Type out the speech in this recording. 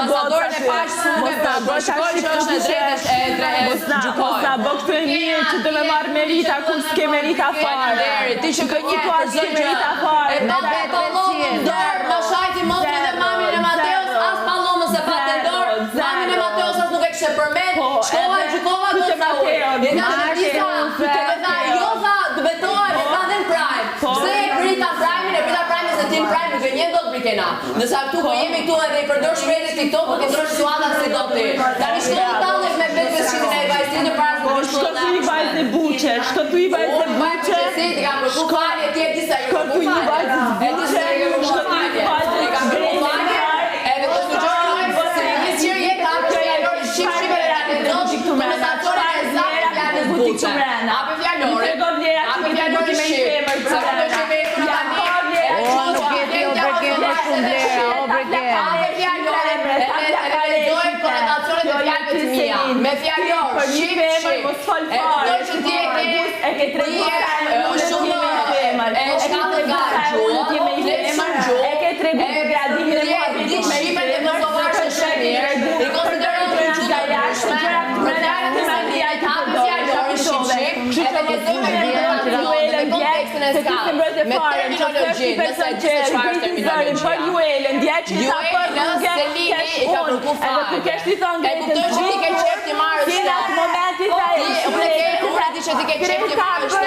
ambasadorin e paqes sunë po shkoj që është e drejtë gjykoj. Mos na bë këtë mirë që do me marr merita kur s'ke merita fare. Ti që kënjë merita fare. E pa pallomën dorë, ma shajti motin dhe mamin e Mateos, as pallomën se patë dorë, mamin e Mateos as nuk e kishe përmend, shkova e gjykova goca unë. E nga të disa, jo tha, të betohem, e tha dhe në Prime. Pse e prita Prime-in, e prita Prime se ti në Prime nuk e njën do të prikena. Nësa këtu ku jemi këtu edhe i përdor shprehje TikTok, po ti ndrosh situata si do ti. Tani shkon tallesh me 500 e vajzë në Prime. Shko tu i vajzë buçe, shko tu i vajzë buçe. Si ti kam përku falje, ti e disa shko tu i vajzë buçe. E disa shko tu i vajzë, e kam përku falje. Edhe të sugjeroj se një je ka që e lori shqipshime dhe në doqë të mësatore e zakë fjallë buçe. Ape fjallore, ape fjallore shqip. Se për të që vetë në tani, e qënë me fjallor, shqip, e që ti e ke shumë e shkatë gara gjua, e ke tregu për gradimin e muhabetit me shqipe dhe kosovarë shë shëmirë, i konsiderën të një gjuda jashme, me fjallë të mandia i tapë fjallor, shqip, e të njëzëme në kontekstin e skallë, me terminologjin, nëse gjithë qëfar është terminologjia. Për Juelën, dje që ta për rrugë, i ka përku falë. Edhe të kesh t'i thonë e kuptoj që ti ke qef t'i marrë shtë. Në atë momentit ta e unë e di që ti ke qef t'i marrë shtë.